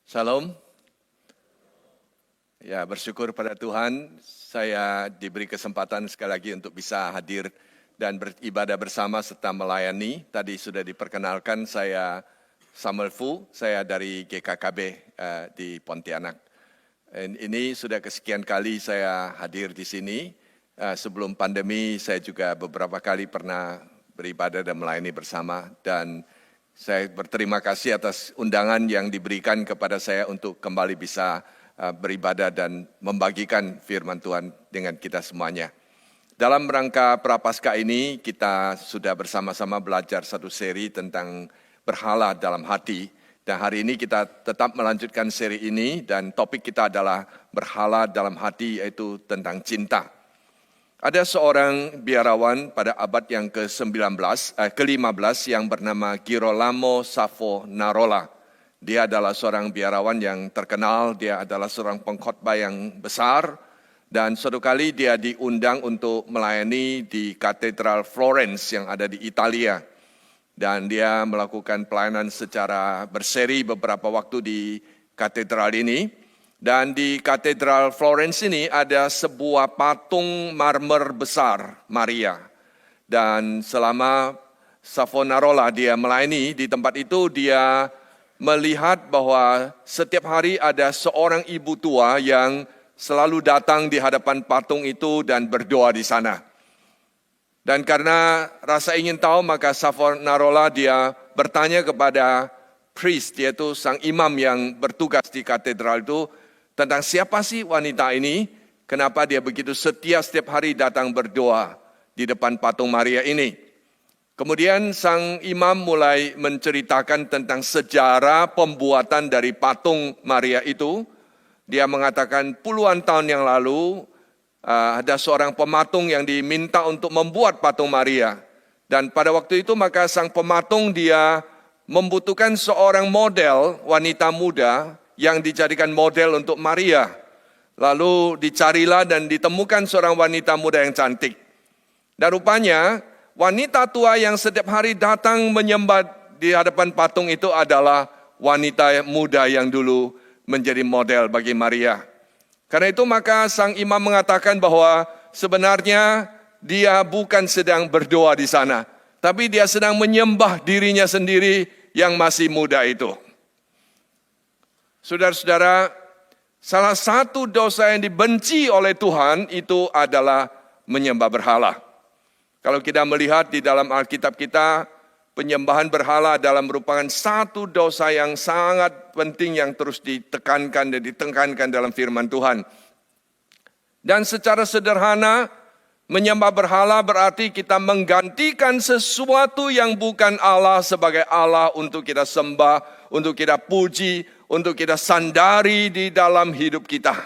Shalom. Ya, bersyukur pada Tuhan, saya diberi kesempatan sekali lagi untuk bisa hadir dan beribadah bersama serta melayani. Tadi sudah diperkenalkan, saya Samuel Fu, saya dari GKKB di Pontianak. Ini sudah kesekian kali saya hadir di sini. Sebelum pandemi, saya juga beberapa kali pernah beribadah dan melayani bersama. Dan saya berterima kasih atas undangan yang diberikan kepada saya untuk kembali bisa beribadah dan membagikan firman Tuhan dengan kita semuanya. Dalam rangka Prapaskah ini kita sudah bersama-sama belajar satu seri tentang berhala dalam hati. Dan hari ini kita tetap melanjutkan seri ini dan topik kita adalah berhala dalam hati, yaitu tentang cinta. Ada seorang biarawan pada abad yang ke-15 yang bernama Girolamo Savonarola. Dia adalah seorang biarawan yang terkenal, dia adalah seorang pengkhotbah yang besar, dan suatu kali dia diundang untuk melayani di Katedral Florence yang ada di Italia. Dan dia melakukan pelayanan secara berseri beberapa waktu di katedral ini. Dan di Katedral Florence ini ada sebuah patung marmer besar Maria. Dan selama Savonarola dia melayani di tempat itu, dia melihat bahwa setiap hari ada seorang ibu tua yang selalu datang di hadapan patung itu dan berdoa di sana. Dan karena rasa ingin tahu, maka Savonarola dia bertanya kepada priest, yaitu sang imam yang bertugas di katedral itu, tentang siapa sih wanita ini, kenapa dia begitu setia setiap hari datang berdoa di depan patung Maria ini. Kemudian sang imam mulai menceritakan tentang sejarah pembuatan dari patung Maria itu. Dia mengatakan puluhan tahun yang lalu ada seorang pematung yang diminta untuk membuat patung Maria. Dan pada waktu itu maka sang pematung dia membutuhkan seorang model wanita muda yang dijadikan model untuk Maria. Lalu dicarilah dan ditemukan seorang wanita muda yang cantik. Dan rupanya wanita tua yang setiap hari datang menyembah di hadapan patung itu adalah wanita muda yang dulu menjadi model bagi Maria. Karena itu maka sang imam mengatakan bahwa sebenarnya dia bukan sedang berdoa di sana, tapi dia sedang menyembah dirinya sendiri yang masih muda itu. Saudara-saudara, salah satu dosa yang dibenci oleh Tuhan itu adalah menyembah berhala. Kalau kita melihat di dalam Alkitab kita, penyembahan berhala adalah merupakan satu dosa yang sangat penting yang terus ditekankan dan ditekankan dalam firman Tuhan. Dan secara sederhana, menyembah berhala berarti kita menggantikan sesuatu yang bukan Allah sebagai Allah untuk kita sembah, untuk kita puji, untuk kita sandari di dalam hidup kita.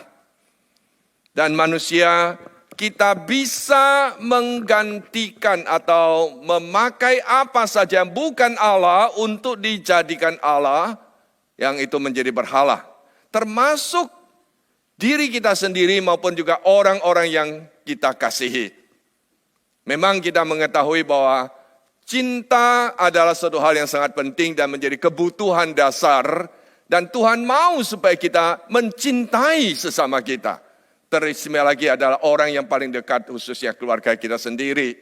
Dan manusia, kita bisa menggantikan atau memakai apa saja yang bukan Allah untuk dijadikan Allah, yang itu menjadi berhala. Termasuk diri kita sendiri maupun juga orang-orang yang kita kasihi. Memang kita mengetahui bahwa cinta adalah suatu hal yang sangat penting dan menjadi kebutuhan dasar. Dan Tuhan mau supaya kita mencintai sesama kita. Teristimewa lagi adalah orang yang paling dekat, khususnya keluarga kita sendiri.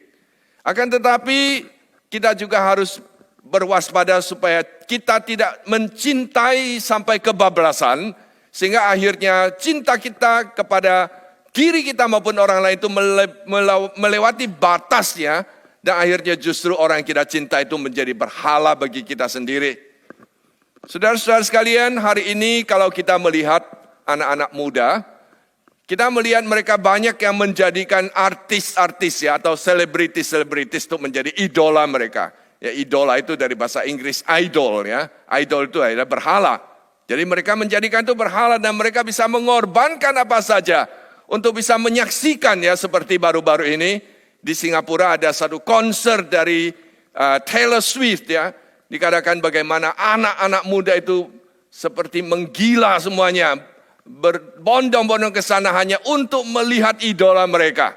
Akan tetapi kita juga harus berwaspada supaya kita tidak mencintai sampai kebablasan, sehingga akhirnya cinta kita kepada diri kita maupun orang lain itu melewati batasnya, dan akhirnya justru orang yang kita cinta itu menjadi berhala bagi kita sendiri. Saudara-saudara sekalian, hari ini kalau kita melihat anak-anak muda, kita melihat mereka banyak yang menjadikan artis-artis ya, atau selebritis untuk menjadi idola mereka. Ya, idola itu dari bahasa Inggris idol ya. Idol itu adalah berhala. Jadi mereka menjadikan itu berhala dan mereka bisa mengorbankan apa saja untuk bisa menyaksikan ya, seperti baru-baru ini di Singapura ada satu konser dari Taylor Swift ya. Dikatakan bagaimana anak-anak muda itu seperti menggila semuanya. Berbondong-bondong ke sana hanya untuk melihat idola mereka.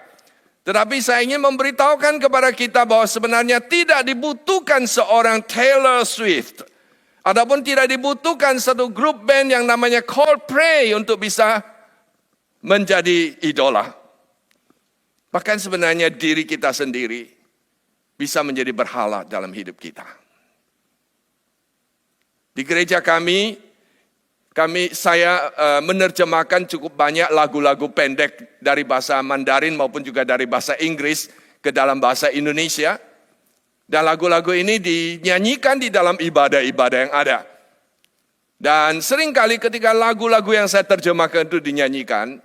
Tetapi saya ingin memberitahukan kepada kita bahwa sebenarnya tidak dibutuhkan seorang Taylor Swift Adapun tidak dibutuhkan satu grup band yang namanya Coldplay untuk bisa menjadi idola. Bahkan sebenarnya diri kita sendiri bisa menjadi berhala dalam hidup kita. Di gereja saya menerjemahkan cukup banyak lagu-lagu pendek dari bahasa Mandarin maupun juga dari bahasa Inggris ke dalam bahasa Indonesia. Dan lagu-lagu ini dinyanyikan di dalam ibadah-ibadah yang ada. Dan seringkali ketika lagu-lagu yang saya terjemahkan itu dinyanyikan,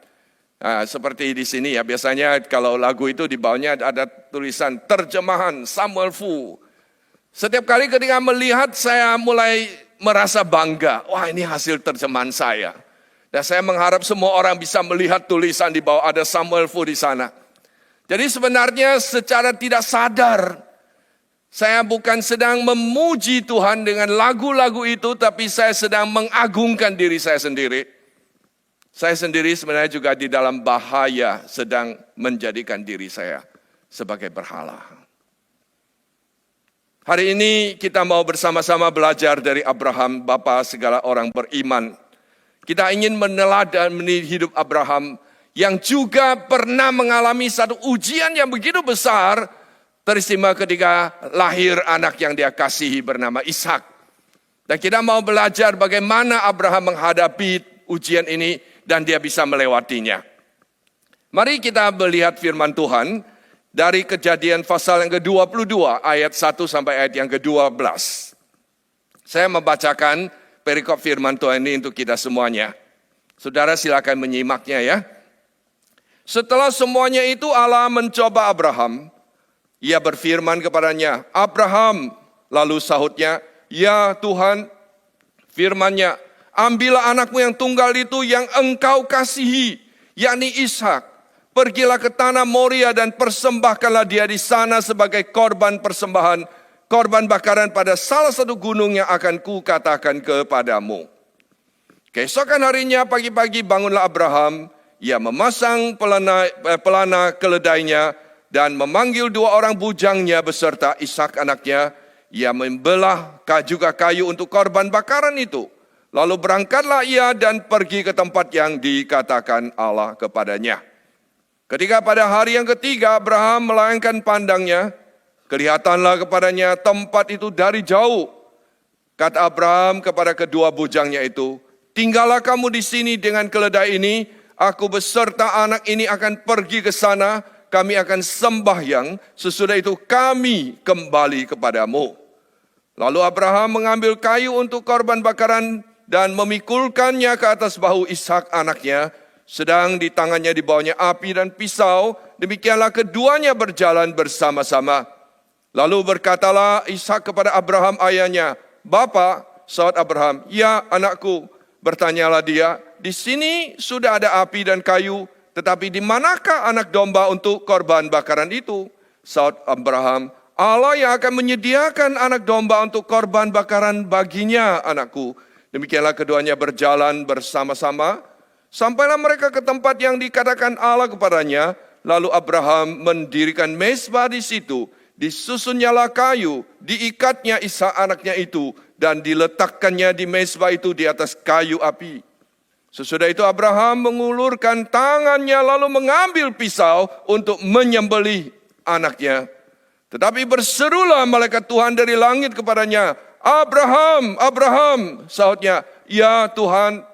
seperti di sini ya, biasanya kalau lagu itu di bawahnya ada tulisan terjemahan Samuel Fu. Setiap kali ketika melihat saya mulai merasa bangga, wah ini hasil terjemahan saya. Dan saya mengharap semua orang bisa melihat tulisan di bawah ada Samuel Fu di sana. Jadi sebenarnya secara tidak sadar, saya bukan sedang memuji Tuhan dengan lagu-lagu itu, tapi saya sedang mengagungkan diri saya sendiri. Saya sendiri sebenarnya juga di dalam bahaya sedang menjadikan diri saya sebagai berhala. Hari ini kita mau bersama-sama belajar dari Abraham, bapa segala orang beriman. Kita ingin meneladani hidup Abraham yang juga pernah mengalami satu ujian yang begitu besar, teristimewa ketika lahir anak yang dia kasihi bernama Ishak. Dan kita mau belajar bagaimana Abraham menghadapi ujian ini dan dia bisa melewatinya. Mari kita melihat firman Tuhan dari Kejadian pasal yang ke-22 ayat 1 sampai ayat yang ke-12. Saya membacakan perikop firman Tuhan ini untuk kita semuanya. Saudara silakan menyimaknya ya. Setelah semuanya itu Allah mencoba Abraham. Ia berfirman kepadanya, Abraham, lalu sahutnya, ya Tuhan, firman-Nya, ambillah anakmu yang tunggal itu yang engkau kasihi, yakni Ishak. Pergilah ke tanah Moria dan persembahkanlah dia di sana sebagai korban persembahan, korban bakaran pada salah satu gunung yang akan kukatakan kepadamu. Keesokan harinya pagi-pagi bangunlah Abraham, ia memasang pelana keledainya, dan memanggil 2 orang bujangnya beserta Ishak anaknya. Ia membelah juga kayu untuk korban bakaran itu. Lalu berangkatlah ia dan pergi ke tempat yang dikatakan Allah kepadanya. Ketika pada hari yang ketiga Abraham melayangkan pandangnya, kelihatanlah kepadanya tempat itu dari jauh. Kata Abraham kepada kedua bujangnya itu, tinggallah kamu di sini dengan keledai ini, aku beserta anak ini akan pergi ke sana, kami akan sembahyang, sesudah itu kami kembali kepadamu. Lalu Abraham mengambil kayu untuk korban bakaran dan memikulkannya ke atas bahu Ishak anaknya, sedang di tangannya di bawahnya api dan pisau, demikianlah keduanya berjalan bersama-sama. Lalu berkatalah Ishak kepada Abraham ayahnya, Bapa, sahut Abraham, ya anakku, bertanyalah dia, di sini sudah ada api dan kayu, tetapi di manakah anak domba untuk korban bakaran itu? Sahut Abraham, Allah yang akan menyediakan anak domba untuk korban bakaran baginya, anakku. Demikianlah keduanya berjalan bersama-sama. Sampailah mereka ke tempat yang dikatakan Allah kepadanya. Lalu Abraham mendirikan mezbah di situ. Disusunnyalah kayu, diikatnya Ishak anaknya itu, dan diletakkannya di mezbah itu di atas kayu api. Sesudah itu Abraham mengulurkan tangannya lalu mengambil pisau untuk menyembelih anaknya. Tetapi berserulah malaikat Tuhan dari langit kepadanya, Abraham, Abraham, sahutnya, ya Tuhan.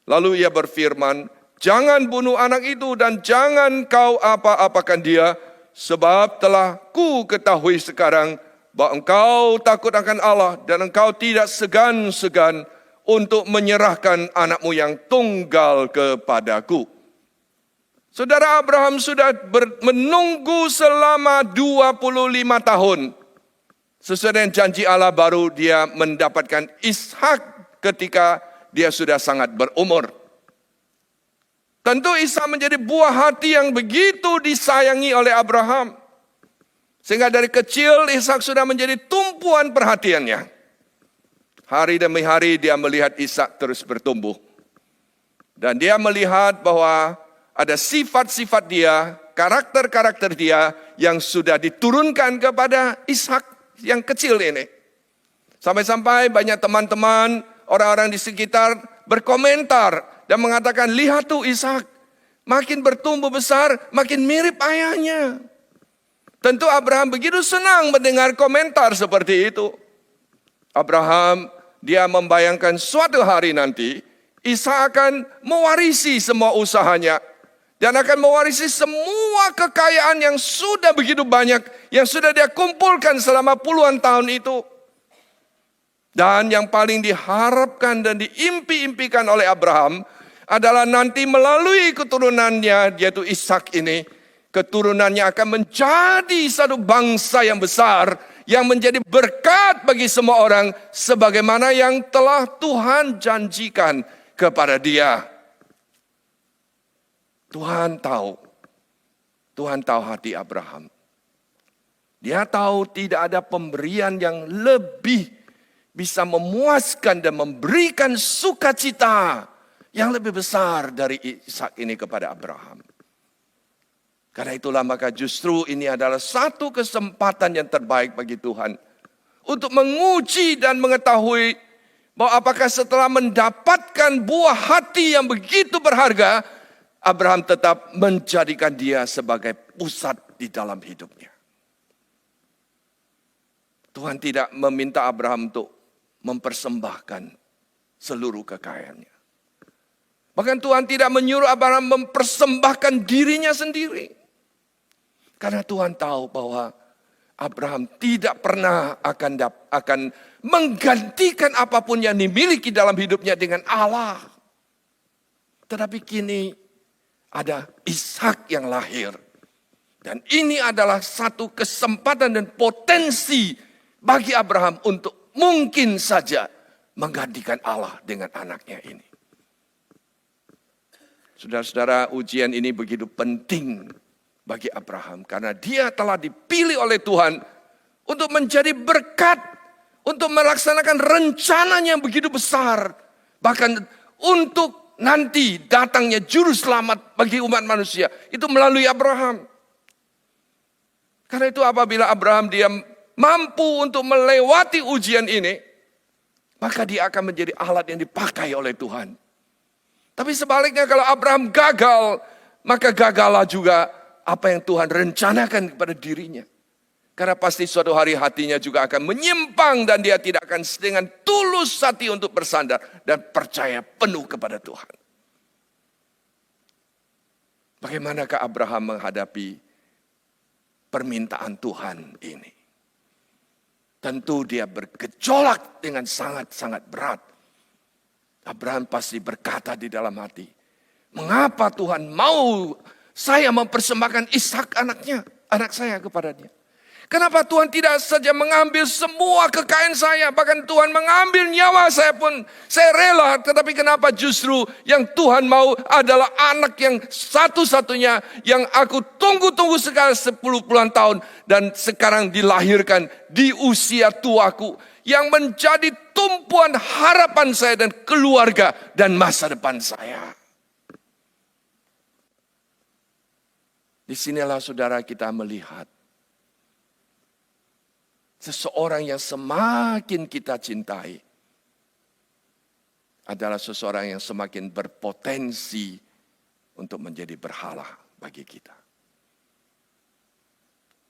Lalu ia berfirman, jangan bunuh anak itu dan jangan kau apa-apakan dia, sebab telah ku ketahui sekarang bahwa engkau takut akan Allah dan engkau tidak segan-segan untuk menyerahkan anakmu yang tunggal kepadaku. Saudara, Abraham sudah menunggu selama 25 tahun. Sesuai dengan janji Allah baru dia mendapatkan Ishak ketika dia sudah sangat berumur. Tentu Ishak menjadi buah hati yang begitu disayangi oleh Abraham. Sehingga dari kecil Ishak sudah menjadi tumpuan perhatiannya. Hari demi hari dia melihat Ishak terus bertumbuh. Dan dia melihat bahwa ada sifat-sifat dia, karakter-karakter dia yang sudah diturunkan kepada Ishak yang kecil ini. Sampai-sampai banyak teman-teman, orang-orang di sekitar berkomentar dan mengatakan, lihat tuh Ishak, makin bertumbuh besar, makin mirip ayahnya. Tentu Abraham begitu senang mendengar komentar seperti itu. Abraham, dia membayangkan suatu hari nanti, Ishak akan mewarisi semua usahanya. Dan akan mewarisi semua kekayaan yang sudah begitu banyak, yang sudah dia kumpulkan selama puluhan tahun itu. Dan yang paling diharapkan dan diimpi-impikan oleh Abraham adalah nanti melalui keturunannya, yaitu Ishak ini, keturunannya akan menjadi satu bangsa yang besar, yang menjadi berkat bagi semua orang, sebagaimana yang telah Tuhan janjikan kepada dia. Tuhan tahu hati Abraham. Dia tahu tidak ada pemberian yang lebih bisa memuaskan dan memberikan sukacita yang lebih besar dari Ishak ini kepada Abraham. Karena itulah maka justru ini adalah satu kesempatan yang terbaik bagi Tuhan untuk menguji dan mengetahui bahwa apakah setelah mendapatkan buah hati yang begitu berharga, Abraham tetap menjadikan dia sebagai pusat di dalam hidupnya. Tuhan tidak meminta Abraham untuk mempersembahkan seluruh kekayaannya. Bahkan Tuhan tidak menyuruh Abraham mempersembahkan dirinya sendiri. Karena Tuhan tahu bahwa Abraham tidak pernah akan menggantikan apapun yang dimiliki dalam hidupnya dengan Allah. Tetapi kini ada Ishak yang lahir. Dan ini adalah satu kesempatan dan potensi bagi Abraham untuk mungkin saja menggantikan Allah dengan anaknya ini. Saudara-saudara, ujian ini begitu penting bagi Abraham. Karena dia telah dipilih oleh Tuhan untuk menjadi berkat, untuk melaksanakan rencananya yang begitu besar. Bahkan untuk nanti datangnya juru selamat bagi umat manusia. Itu melalui Abraham. Karena itu apabila Abraham dia mampu untuk melewati ujian ini, maka dia akan menjadi alat yang dipakai oleh Tuhan. Tapi sebaliknya kalau Abraham gagal, maka gagallah juga apa yang Tuhan rencanakan kepada dirinya. Karena pasti suatu hari hatinya juga akan menyimpang dan dia tidak akan dengan tulus hati untuk bersandar dan percaya penuh kepada Tuhan. Bagaimanakah Abraham menghadapi permintaan Tuhan ini? Tentu dia bergejolak dengan sangat-sangat berat. Abraham pasti berkata di dalam hati, mengapa Tuhan mau saya mempersembahkan Ishak anak saya kepadanya? Kenapa Tuhan tidak saja mengambil semua kekayaan saya, bahkan Tuhan mengambil nyawa saya pun saya rela, tetapi kenapa justru yang Tuhan mau adalah anak yang satu-satunya yang aku tunggu-tunggu sekali 10 puluhan tahun dan sekarang dilahirkan di usia tuaku yang menjadi tumpuan harapan saya dan keluarga dan masa depan saya. Disinilah saudara kita melihat seseorang yang semakin kita cintai adalah seseorang yang semakin berpotensi untuk menjadi berhala bagi kita.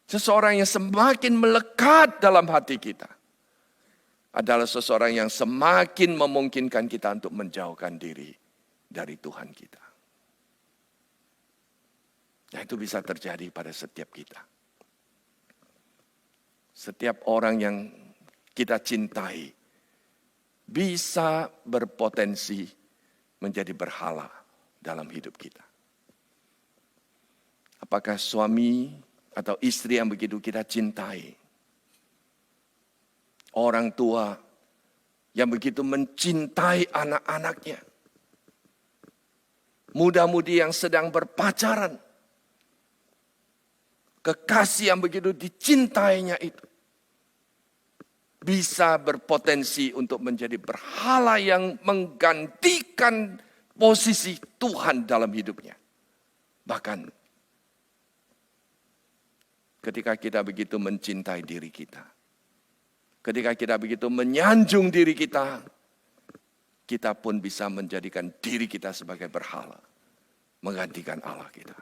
Seseorang yang semakin melekat dalam hati kita adalah seseorang yang semakin memungkinkan kita untuk menjauhkan diri dari Tuhan kita. Nah, itu bisa terjadi pada setiap kita. Setiap orang yang kita cintai bisa berpotensi menjadi berhala dalam hidup kita. Apakah suami atau istri yang begitu kita cintai? Orang tua yang begitu mencintai anak-anaknya. Muda-mudi yang sedang berpacaran. Kekasih yang begitu dicintainya itu. Bisa berpotensi untuk menjadi berhala yang menggantikan posisi Tuhan dalam hidupnya. Bahkan ketika kita begitu mencintai diri kita, ketika kita begitu menyanjung diri kita, kita pun bisa menjadikan diri kita sebagai berhala, menggantikan Allah kita.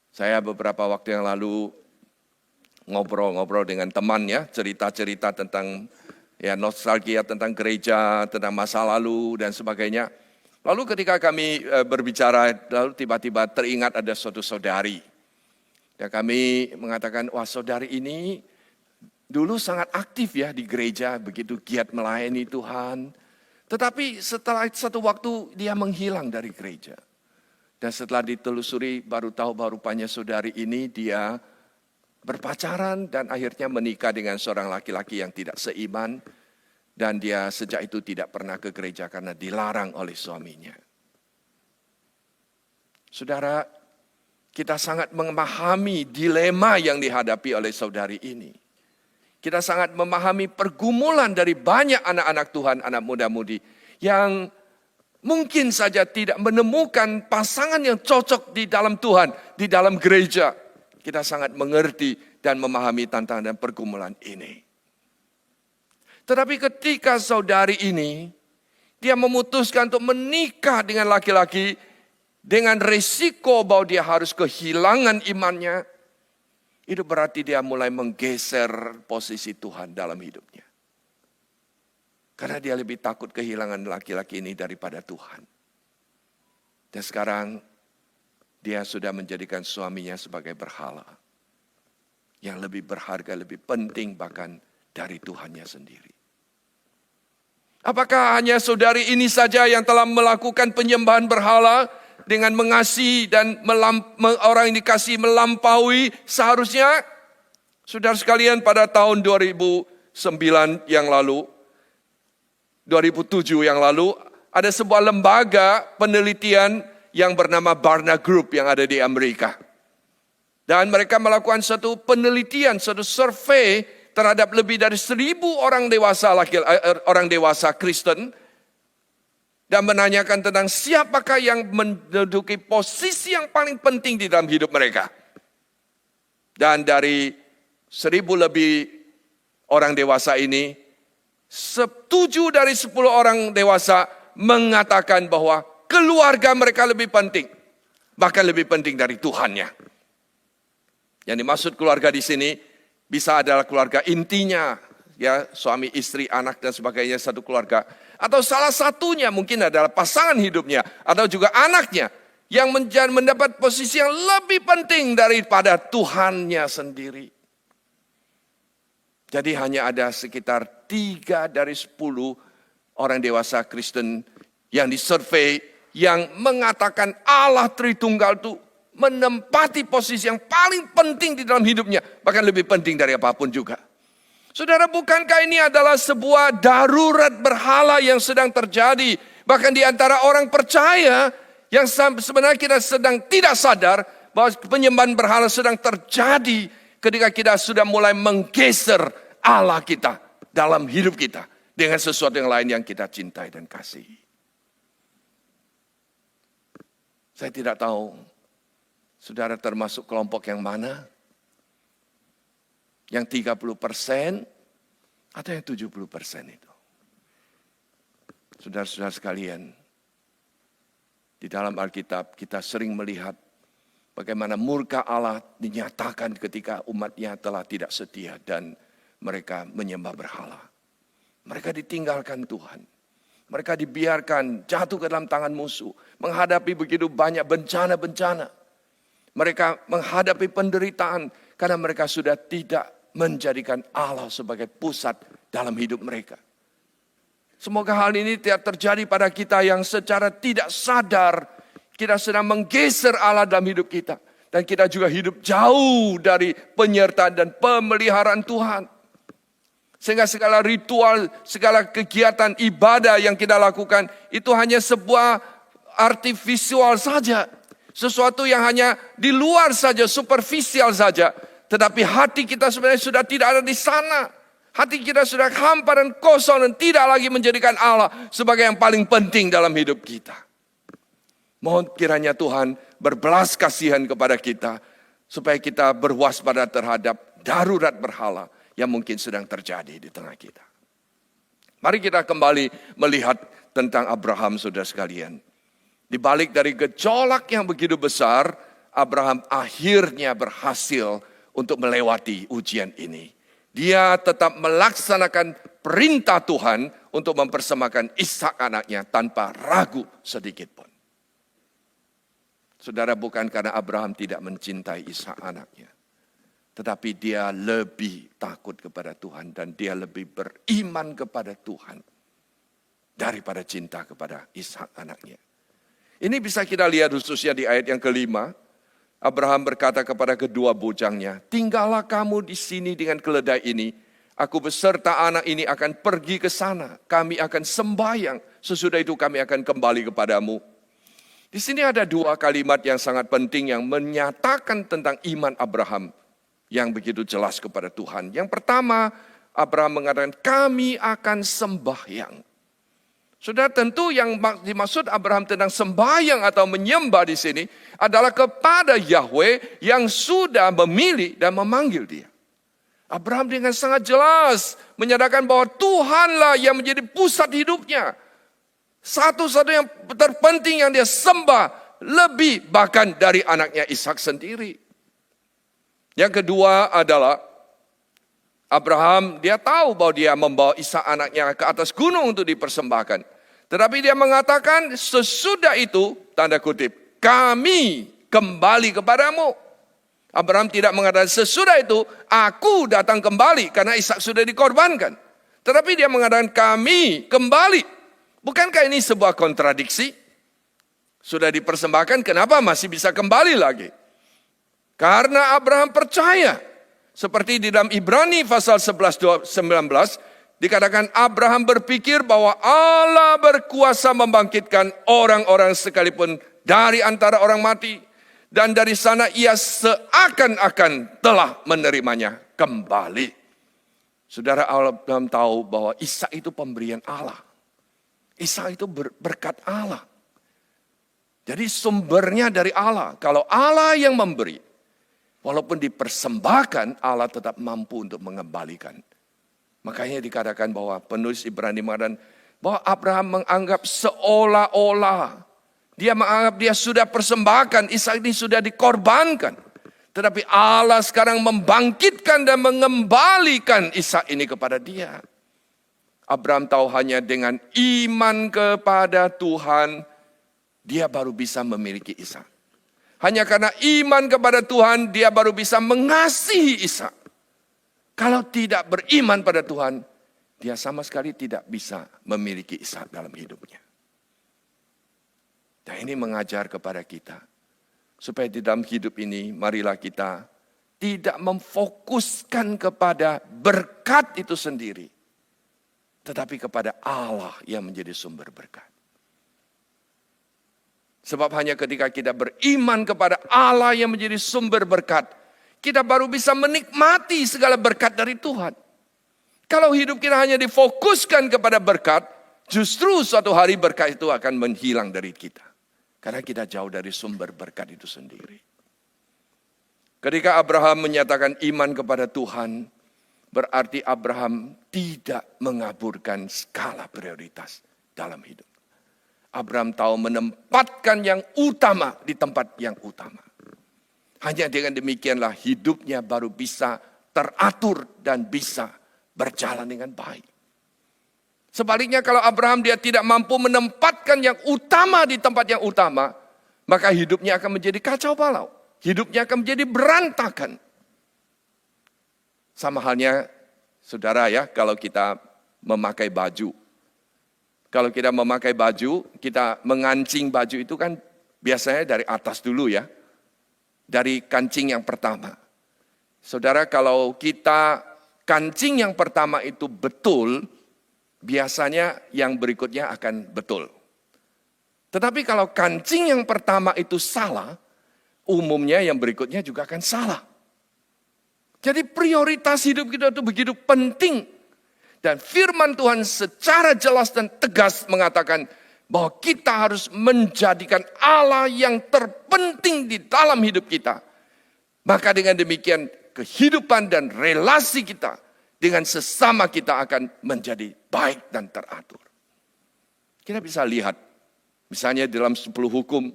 Saya beberapa waktu yang lalu ngobrol-ngobrol dengan teman ya, cerita-cerita tentang ya nostalgia tentang gereja, tentang masa lalu dan sebagainya. Lalu ketika kami berbicara, lalu tiba-tiba teringat ada suatu saudari. Dan kami mengatakan, wah saudari ini dulu sangat aktif ya di gereja, begitu giat melayani Tuhan. Tetapi setelah satu waktu dia menghilang dari gereja. Dan setelah ditelusuri baru tahu bahwa rupanya saudari ini dia berpacaran dan akhirnya menikah dengan seorang laki-laki yang tidak seiman. Dan dia sejak itu tidak pernah ke gereja karena dilarang oleh suaminya. Saudara, kita sangat memahami dilema yang dihadapi oleh saudari ini. Kita sangat memahami pergumulan dari banyak anak-anak Tuhan, anak muda-mudi yang mungkin saja tidak menemukan pasangan yang cocok di dalam Tuhan, di dalam gereja. Kita sangat mengerti dan memahami tantangan dan pergumulan ini. Tetapi ketika saudari ini, dia memutuskan untuk menikah dengan laki-laki dengan risiko bahwa dia harus kehilangan imannya, itu berarti dia mulai menggeser posisi Tuhan dalam hidupnya. Karena dia lebih takut kehilangan laki-laki ini daripada Tuhan. Dan sekarang dia sudah menjadikan suaminya sebagai berhala. Yang lebih berharga, lebih penting bahkan dari Tuhannya sendiri. Apakah hanya saudari ini saja yang telah melakukan penyembahan berhala dengan mengasihi dan orang yang dikasihi melampaui seharusnya? Saudara sekalian, pada tahun 2009 yang lalu, 2007 yang lalu, ada sebuah lembaga penelitian yang bernama Barna Group yang ada di Amerika. Dan mereka melakukan satu penelitian, satu survei terhadap lebih dari 1.000 orang dewasa Kristen dan menanyakan tentang siapakah yang menduduki posisi yang paling penting di dalam hidup mereka. Dan dari 1.000 lebih orang dewasa ini, 7 dari 10 orang dewasa mengatakan bahwa keluarga mereka lebih penting, bahkan lebih penting dari Tuhannya. Yang dimaksud keluarga di sini bisa adalah keluarga intinya, ya suami, istri, anak dan sebagainya, satu keluarga. Atau salah satunya mungkin adalah pasangan hidupnya atau juga anaknya yang mendapat posisi yang lebih penting daripada Tuhannya sendiri. Jadi hanya ada sekitar 3 dari 10 orang dewasa Kristen yang disurvei yang mengatakan Allah Tritunggal itu menempati posisi yang paling penting di dalam hidupnya, bahkan lebih penting dari apapun juga. Saudara, bukankah ini adalah sebuah darurat berhala yang sedang terjadi, bahkan di antara orang percaya yang sebenarnya kita sedang tidak sadar bahwa penyembahan berhala sedang terjadi ketika kita sudah mulai menggeser Allah kita dalam hidup kita dengan sesuatu yang lain yang kita cintai dan kasihi. Saya tidak tahu saudara termasuk kelompok yang mana? Yang 30% atau yang 70% itu? Saudara-saudara sekalian, di dalam Alkitab kita sering melihat bagaimana murka Allah dinyatakan ketika umatnya telah tidak setia dan mereka menyembah berhala. Mereka ditinggalkan Tuhan. Mereka dibiarkan jatuh ke dalam tangan musuh. Menghadapi begitu banyak bencana-bencana. Mereka menghadapi penderitaan karena mereka sudah tidak menjadikan Allah sebagai pusat dalam hidup mereka. Semoga hal ini tidak terjadi pada kita yang secara tidak sadar kita sedang menggeser Allah dalam hidup kita. Dan kita juga hidup jauh dari penyertaan dan pemeliharaan Tuhan. Sehingga segala ritual, segala kegiatan ibadah yang kita lakukan itu hanya sebuah artifisial saja. Sesuatu yang hanya di luar saja, superficial saja. Tetapi hati kita sebenarnya sudah tidak ada di sana. Hati kita sudah hampa dan kosong dan tidak lagi menjadikan Allah sebagai yang paling penting dalam hidup kita. Mohon kiranya Tuhan berbelas kasihan kepada kita supaya kita berwaspada terhadap darurat berhala yang mungkin sedang terjadi di tengah kita. Mari kita kembali melihat tentang Abraham, saudara sekalian. Di balik dari gejolak yang begitu besar, Abraham akhirnya berhasil untuk melewati ujian ini. Dia tetap melaksanakan perintah Tuhan untuk mempersembahkan Ishak anaknya tanpa ragu sedikit pun. Saudara, bukan karena Abraham tidak mencintai Ishak anaknya, tetapi dia lebih takut kepada Tuhan dan dia lebih beriman kepada Tuhan daripada cinta kepada Ishak anaknya. Ini bisa kita lihat khususnya di ayat yang kelima. Abraham berkata kepada kedua bujangnya, tinggallah kamu di sini dengan keledai ini. Aku beserta anak ini akan pergi ke sana. Kami akan sembahyang. Sesudah itu kami akan kembali kepadamu. Di sini ada dua kalimat yang sangat penting yang menyatakan tentang iman Abraham yang begitu jelas kepada Tuhan. Yang pertama, Abraham mengatakan, kami akan sembahyang. Sudah tentu yang dimaksud Abraham tentang sembahyang atau menyembah di sini adalah kepada Yahweh yang sudah memilih dan memanggil dia. Abraham dengan sangat jelas menyatakan bahwa Tuhanlah yang menjadi pusat hidupnya. Satu-satu yang terpenting yang dia sembah lebih bahkan dari anaknya Ishak sendiri. Yang kedua adalah Abraham, dia tahu bahwa dia membawa Ishak anaknya ke atas gunung untuk dipersembahkan. Tetapi dia mengatakan sesudah itu, tanda kutip, kami kembali kepadamu. Abraham tidak mengatakan sesudah itu, aku datang kembali karena Ishak sudah dikorbankan. Tetapi dia mengatakan kami kembali. Bukankah ini sebuah kontradiksi? Sudah dipersembahkan, kenapa masih bisa kembali lagi? Karena Abraham percaya. Seperti di dalam Ibrani pasal 11-19 dikatakan Abraham berpikir bahwa Allah berkuasa membangkitkan orang-orang sekalipun dari antara orang mati. Dan dari sana ia seakan-akan telah menerimanya kembali. Saudara, Abraham tahu bahwa Ishak itu pemberian Allah. Ishak itu berkat Allah. Jadi sumbernya dari Allah. Kalau Allah yang memberi, walaupun dipersembahkan, Allah tetap mampu untuk mengembalikan. Makanya dikatakan bahwa penulis Ibrani mengatakan bahwa Abraham menganggap seolah-olah dia menganggap dia sudah persembahkan, Ishak ini sudah dikorbankan. Tetapi Allah sekarang membangkitkan dan mengembalikan Ishak ini kepada dia. Abraham tahu hanya dengan iman kepada Tuhan, dia baru bisa memiliki Ishak. Hanya karena iman kepada Tuhan, dia baru bisa mengasihi Ishak. Kalau tidak beriman pada Tuhan, dia sama sekali tidak bisa memiliki Ishak dalam hidupnya. Dan ini mengajar kepada kita, supaya di dalam hidup ini, marilah kita tidak memfokuskan kepada berkat itu sendiri, tetapi kepada Allah yang menjadi sumber berkat. Sebab hanya ketika kita beriman kepada Allah yang menjadi sumber berkat, kita baru bisa menikmati segala berkat dari Tuhan. Kalau hidup kita hanya difokuskan kepada berkat, justru suatu hari berkat itu akan menghilang dari kita. Karena kita jauh dari sumber berkat itu sendiri. Ketika Abraham menyatakan iman kepada Tuhan, berarti Abraham tidak mengaburkan skala prioritas dalam hidup. Abraham tahu menempatkan yang utama di tempat yang utama. Hanya dengan demikianlah hidupnya baru bisa teratur dan bisa berjalan dengan baik. Sebaliknya kalau Abraham dia tidak mampu menempatkan yang utama di tempat yang utama, maka hidupnya akan menjadi kacau balau. Hidupnya akan menjadi berantakan. Sama halnya saudara ya, kalau kita memakai baju. Kalau kita memakai baju, kita mengancing baju itu kan biasanya dari atas dulu ya. Dari kancing yang pertama. Saudara, kalau kita kancing yang pertama itu betul, biasanya yang berikutnya akan betul. Tetapi kalau kancing yang pertama itu salah, umumnya yang berikutnya juga akan salah. Jadi prioritas hidup kita itu begitu penting. Dan firman Tuhan secara jelas dan tegas mengatakan bahwa kita harus menjadikan Allah yang terpenting di dalam hidup kita. Maka dengan demikian kehidupan dan relasi kita dengan sesama kita akan menjadi baik dan teratur. Kita bisa lihat, misalnya dalam 10 hukum.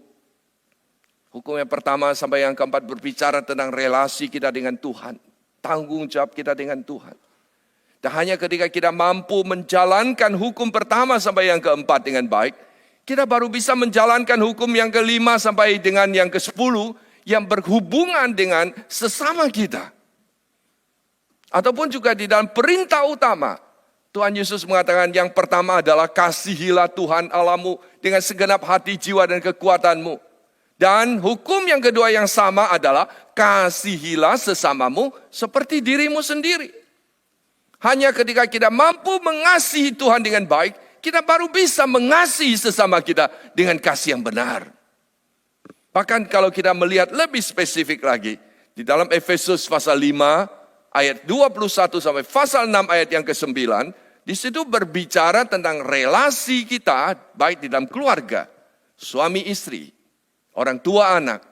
Hukum yang pertama sampai yang keempat berbicara tentang relasi kita dengan Tuhan. Tanggung jawab kita dengan Tuhan. Dan hanya ketika kita mampu menjalankan hukum pertama sampai yang keempat dengan baik, kita baru bisa menjalankan hukum yang kelima sampai dengan yang ke-10 yang berhubungan dengan sesama kita. Ataupun juga di dalam perintah utama, Tuhan Yesus mengatakan yang pertama adalah kasihilah Tuhan Allahmu dengan segenap hati, jiwa, dan kekuatanmu. Dan hukum yang kedua yang sama adalah kasihilah sesamamu seperti dirimu sendiri. Hanya ketika kita mampu mengasihi Tuhan dengan baik, kita baru bisa mengasihi sesama kita dengan kasih yang benar. Bahkan kalau kita melihat lebih spesifik lagi, di dalam Efesus pasal 5 ayat 21 sampai pasal 6 ayat yang ke-9, di situ berbicara tentang relasi kita baik di dalam keluarga, suami istri, orang tua anak,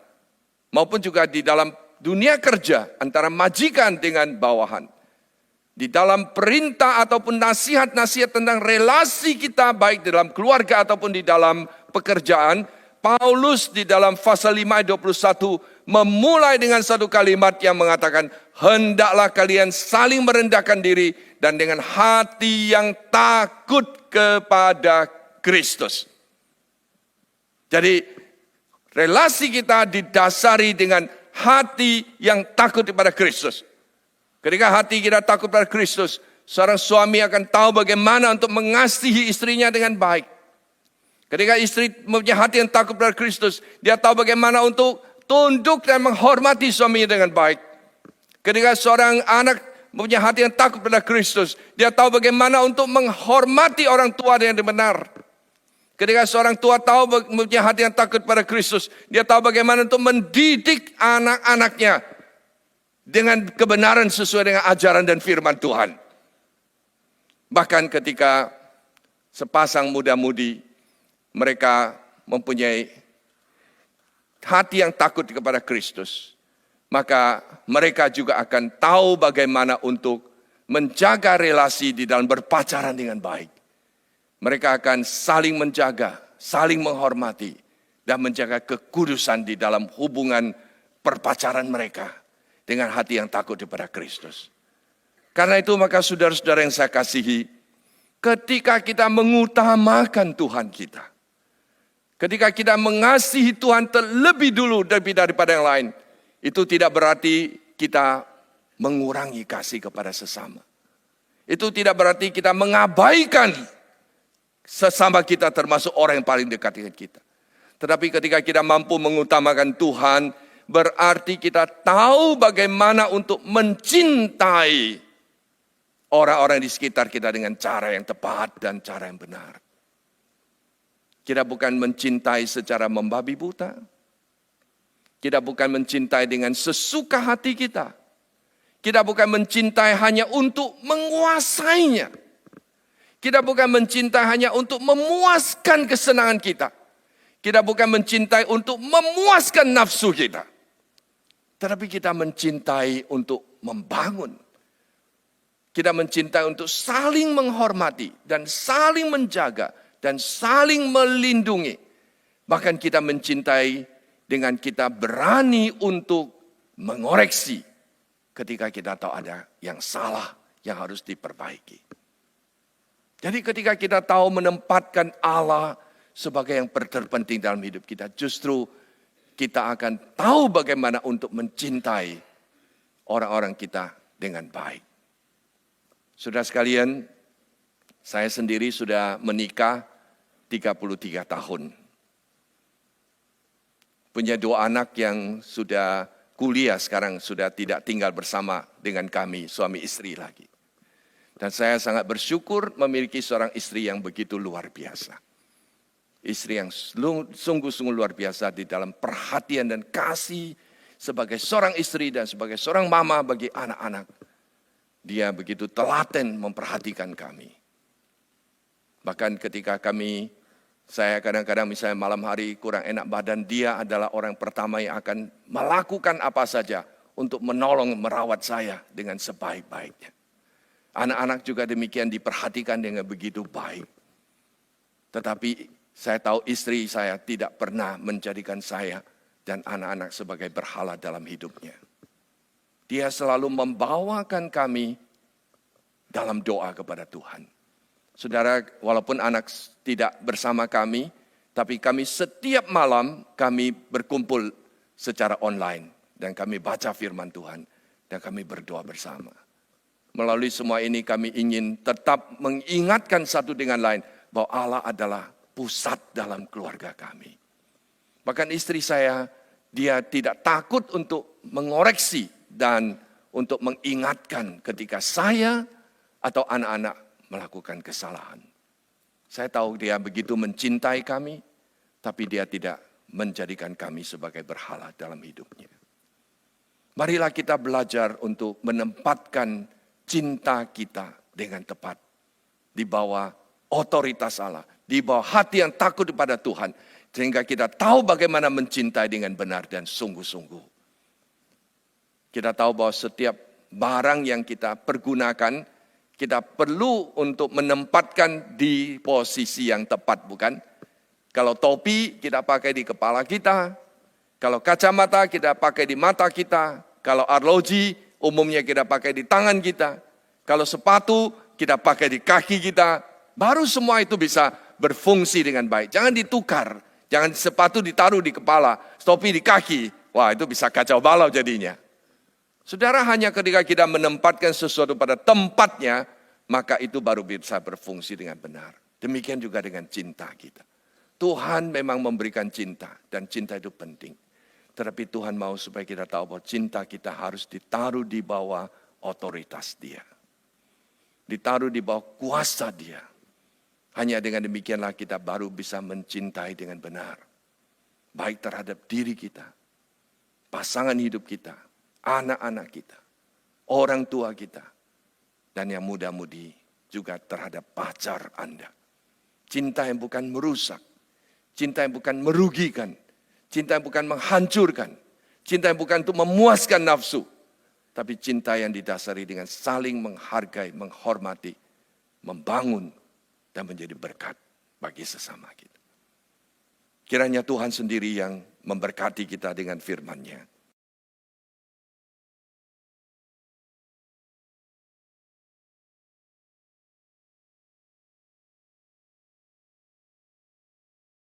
maupun juga di dalam dunia kerja antara majikan dengan bawahan. Di dalam perintah ataupun nasihat-nasihat tentang relasi kita baik dalam keluarga ataupun di dalam pekerjaan, Paulus di dalam pasal 5 ayat 21 memulai dengan satu kalimat yang mengatakan, hendaklah kalian saling merendahkan diri dan dengan hati yang takut kepada Kristus. Jadi relasi kita didasari dengan hati yang takut kepada Kristus. Ketika hati kita takut pada Kristus, seorang suami akan tahu bagaimana untuk mengasihi istrinya dengan baik. Ketika istri mempunyai hati yang takut pada Kristus, dia tahu bagaimana untuk tunduk dan menghormati suaminya dengan baik. Ketika seorang anak mempunyai hati yang takut pada Kristus, dia tahu bagaimana untuk menghormati orang tua dengan benar. Ketika seorang tua tahu mempunyai hati yang takut pada Kristus, dia tahu bagaimana untuk mendidik anak-anaknya dengan kebenaran sesuai dengan ajaran dan firman Tuhan. Bahkan ketika sepasang muda-mudi mereka mempunyai hati yang takut kepada Kristus, maka mereka juga akan tahu bagaimana untuk menjaga relasi di dalam berpacaran dengan baik. Mereka akan saling menjaga, saling menghormati, dan menjaga kekudusan di dalam hubungan perpacaran mereka dengan hati yang takut kepada Kristus. Karena itu maka saudara-saudara yang saya kasihi, ketika kita mengutamakan Tuhan kita, ketika kita mengasihi Tuhan terlebih dulu daripada yang lain, itu tidak berarti kita mengurangi kasih kepada sesama. Itu tidak berarti kita mengabaikan sesama kita termasuk orang yang paling dekat dengan kita. Tetapi ketika kita mampu mengutamakan Tuhan, berarti kita tahu bagaimana untuk mencintai orang-orang di sekitar kita dengan cara yang tepat dan cara yang benar. Kita bukan mencintai secara membabi buta. Kita bukan mencintai dengan sesuka hati kita. Kita bukan mencintai hanya untuk menguasainya. Kita bukan mencintai hanya untuk memuaskan kesenangan kita. Kita bukan mencintai untuk memuaskan nafsu kita. Tetapi kita mencintai untuk membangun. Kita mencintai untuk saling menghormati dan saling menjaga dan saling melindungi. Bahkan kita mencintai dengan kita berani untuk mengoreksi ketika kita tahu ada yang salah yang harus diperbaiki. Jadi ketika kita tahu menempatkan Allah sebagai yang terpenting dalam hidup kita, justru kita akan tahu bagaimana untuk mencintai orang-orang kita dengan baik. Saudara sekalian, saya sendiri sudah menikah 33 tahun. Punya 2 anak yang sudah kuliah sekarang, sudah tidak tinggal bersama dengan kami, suami istri lagi. Dan saya sangat bersyukur memiliki seorang istri yang begitu luar biasa. Istri yang sungguh-sungguh luar biasa di dalam perhatian dan kasih sebagai seorang istri dan sebagai seorang mama bagi anak-anak. Dia begitu telaten memperhatikan kami. Bahkan ketika saya kadang-kadang misalnya malam hari kurang enak badan, dia adalah orang pertama yang akan melakukan apa saja untuk menolong, merawat saya dengan sebaik-baiknya. Anak-anak juga demikian diperhatikan dengan begitu baik. Tetapi saya tahu istri saya tidak pernah menjadikan saya dan anak-anak sebagai berhala dalam hidupnya. Dia selalu membawakan kami dalam doa kepada Tuhan. Saudara, walaupun anak tidak bersama kami, tapi kami setiap malam kami berkumpul secara online. Dan kami baca firman Tuhan dan kami berdoa bersama. Melalui semua ini kami ingin tetap mengingatkan satu dengan lain bahwa Allah adalah pusat dalam keluarga kami. Bahkan istri saya, dia tidak takut untuk mengoreksi dan untuk mengingatkan ketika saya atau anak-anak melakukan kesalahan. Saya tahu dia begitu mencintai kami, tapi dia tidak menjadikan kami sebagai berhala dalam hidupnya. Marilah kita belajar untuk menempatkan cinta kita dengan tepat di bawah otoritas Allah, di bawah hati yang takut kepada Tuhan, sehingga kita tahu bagaimana mencintai dengan benar dan sungguh-sungguh. Kita tahu bahwa setiap barang yang kita pergunakan, kita perlu untuk menempatkan di posisi yang tepat, bukan? Kalau topi kita pakai di kepala kita, kalau kacamata kita pakai di mata kita, kalau arloji umumnya kita pakai di tangan kita, kalau sepatu kita pakai di kaki kita, baru semua itu bisa berfungsi dengan baik. Jangan ditukar, jangan sepatu ditaruh di kepala, topi di kaki, wah itu bisa kacau balau jadinya. Saudara, hanya ketika kita menempatkan sesuatu pada tempatnya, maka itu baru bisa berfungsi dengan benar. Demikian juga dengan cinta kita. Tuhan memang memberikan cinta, dan cinta itu penting. Tetapi Tuhan mau supaya kita tahu bahwa cinta kita harus ditaruh di bawah otoritas Dia. Ditaruh di bawah kuasa Dia. Hanya dengan demikianlah kita baru bisa mencintai dengan benar. Baik terhadap diri kita, pasangan hidup kita, anak-anak kita, orang tua kita, dan yang muda-mudi juga terhadap pacar Anda. Cinta yang bukan merusak, cinta yang bukan merugikan, cinta yang bukan menghancurkan, cinta yang bukan untuk memuaskan nafsu, tapi cinta yang didasari dengan saling menghargai, menghormati, membangun, dan menjadi berkat bagi sesama kita. Kiranya Tuhan sendiri yang memberkati kita dengan firman-Nya.